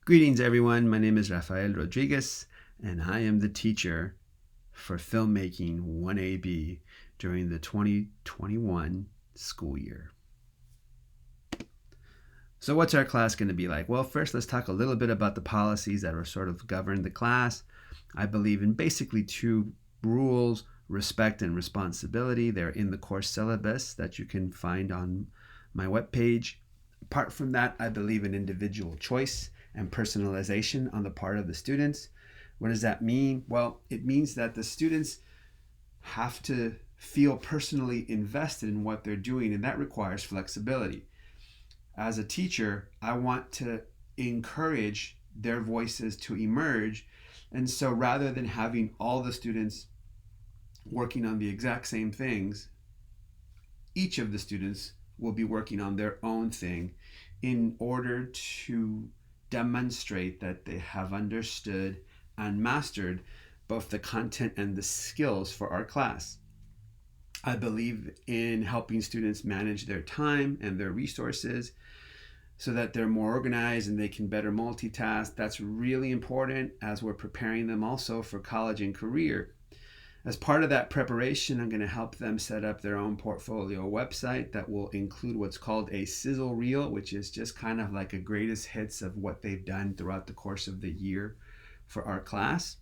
Greetings, everyone. My name is Rafael Rodriguez, and I am the teacher for Filmmaking 1AB during the 2021 school year. So what's our class going to be like? Well, first, let's talk a little bit about the policies that are sort of govern the class. I believe in basically two rules: respect and responsibility. They're in the course syllabus that you can find on my webpage. Apart from that, I believe in individual choice and personalization on the part of the students. What does that mean? Well, it means that the students have to feel personally invested in what they're doing, and that requires flexibility. As a teacher, I want to encourage their voices to emerge, and so rather than having all the students working on the exact same things, each of the students will be working on their own thing in order to demonstrate that they have understood and mastered both the content and the skills for our class. I believe in helping students manage their time and their resources so that they're more organized and they can better multitask. That's really important as we're preparing them also for college and career. As part of that preparation, I'm going to help them set up their own portfolio website that will include what's called a sizzle reel, which is just kind of like a greatest hits of what they've done throughout the course of the year for our class.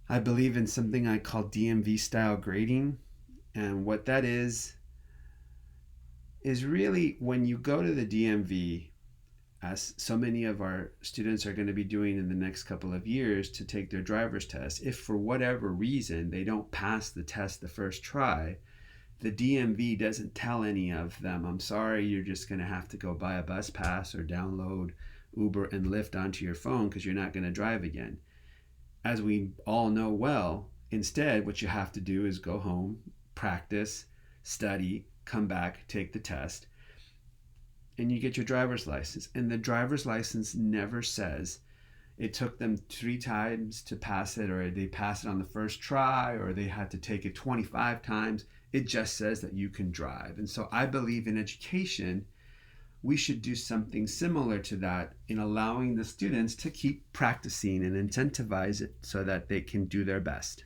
I believe in something I call DMV style grading. And what that is really when you go to the DMV, as so many of our students are going to be doing in the next couple of years to take their driver's test, if for whatever reason they don't pass the test the first try, the DMV doesn't tell any of them, I'm sorry, you're just going to have to go buy a bus pass or download Uber and Lyft onto your phone because you're not going to drive again. As we all know well, instead, what you have to do is go home, practice, study, come back, take the test, and you get your driver's license. And the driver's license never says it took them 3 times to pass it, or they passed it on the first try, or they had to take it 25 times. It just says that you can drive. And so I believe in education, we should do something similar to that in allowing the students to keep practicing and incentivize it so that they can do their best.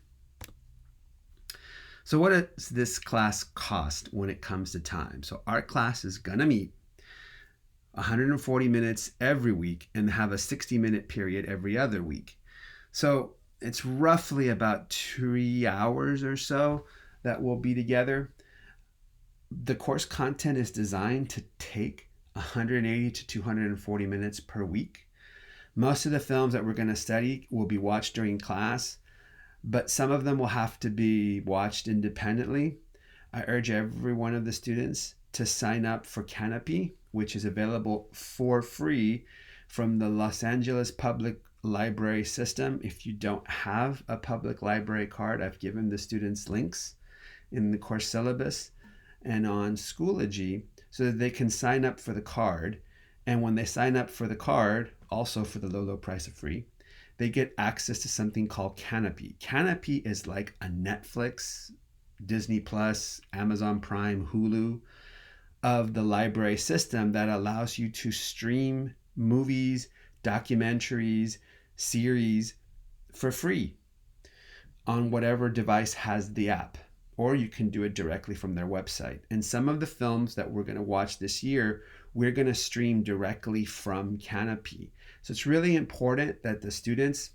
So what does this class cost when it comes to time? So our class is going to meet 140 minutes every week and have a 60-minute period every other week. So it's roughly about 3 hours or so that we'll be together. The course content is designed to take 180 to 240 minutes per week. Most of the films that we're going to study will be watched during class, but some of them will have to be watched independently. I urge every one of the students to sign up for Canopy, which is available for free from the Los Angeles Public Library system. If you don't have a public library card, I've given the students links in the course syllabus and on Schoology so that they can sign up for the card. And when they sign up for the card, also for the low price of free, they get access to something called Canopy. Canopy is like a Netflix, Disney Plus, Amazon Prime, Hulu of the library system that allows you to stream movies, documentaries, series for free on whatever device has the app, or you can do it directly from their website. And some of the films that we're going to watch this year, we're going to stream directly from Canopy. So it's really important that the students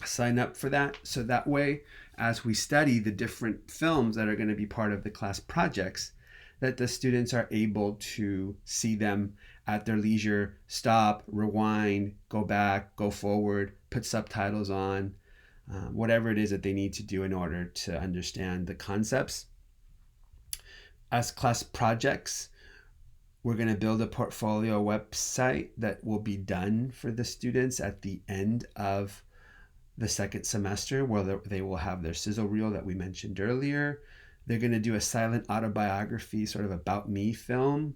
sign up for that, so that way as we study the different films that are going to be part of the class projects, that the students are able to see them at their leisure, stop, rewind, go back, go forward, put subtitles on, whatever it is that they need to do in order to understand the concepts. As class projects, we're going to build a portfolio website that will be done for the students at the end of the second semester, where they will have their sizzle reel that we mentioned earlier. They're going to do a silent autobiography, sort of about me film.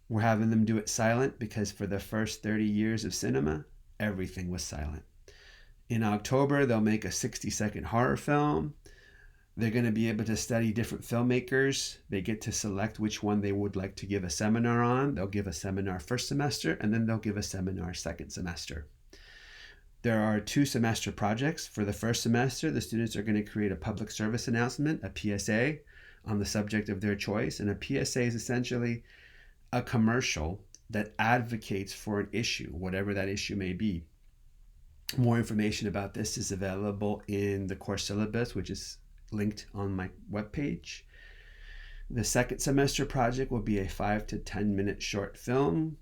We're having them do it silent because for the first 30 years of cinema, everything was silent. In October, they'll make a 60-second horror film. They're going to be able to study different filmmakers. They get to select which one they would like to give a seminar on. They'll give a seminar first semester, and then they'll give a seminar second semester. There are 2 semester projects. For the first semester, the students are going to create a public service announcement, a PSA, on the subject of their choice. And a PSA is essentially a commercial that advocates for an issue, whatever that issue may be. More information about this is available in the course syllabus, which is linked on my webpage. The second semester project will be a 5 to 10 minute short film,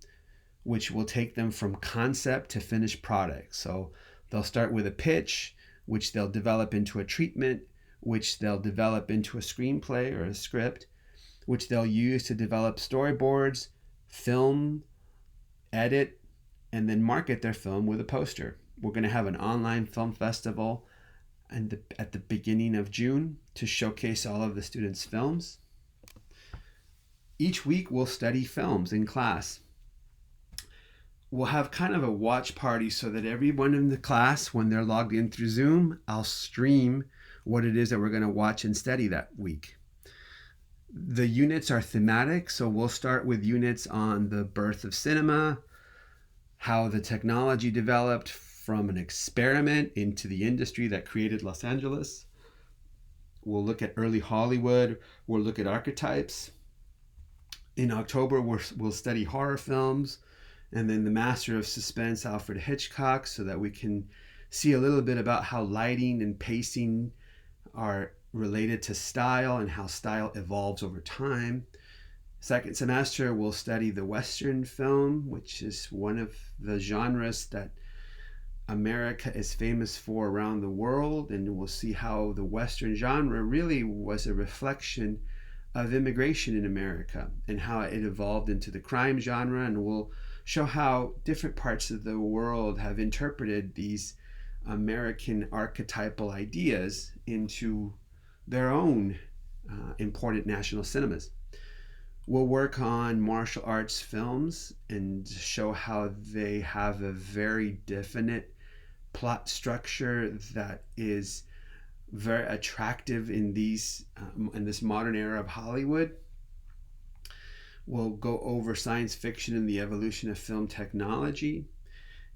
which will take them from concept to finished product. So they'll start with a pitch, which they'll develop into a treatment, which they'll develop into a screenplay or a script, which they'll use to develop storyboards, film, edit, and then market their film with a poster. We're going to have an online film festival at the beginning of June to showcase all of the students' films. Each week we'll study films in class. We'll have kind of a watch party so that everyone in the class, when they're logged in through Zoom, I'll stream what it is that we're going to watch and study that week. The units are thematic, so we'll start with units on the birth of cinema, how the technology developed from an experiment into the industry that created Los Angeles. We'll look at early Hollywood. We'll look at archetypes. In October, we'll study horror films, and then the master of suspense, Alfred Hitchcock, so that we can see a little bit about how lighting and pacing are related to style and how style evolves over time. Second semester, we'll study the Western film, which is one of the genres that America is famous for around the world, and we'll see how the Western genre really was a reflection of immigration in America and how it evolved into the crime genre, and we'll show how different parts of the world have interpreted these American archetypal ideas into their own important national cinemas. We'll work on martial arts films and show how they have a very definite plot structure that is very attractive in this modern era of Hollywood. We'll go over science fiction and the evolution of film technology.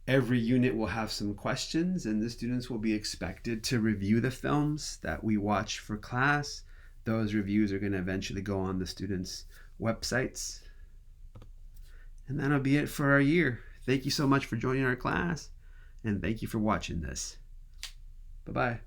Every unit will have some questions, and the students will be expected to review the films that we watch for class. Those reviews are going to eventually go on the students' websites. And that'll be it for our year. Thank you so much for joining our class, and thank you for watching this. Bye-bye.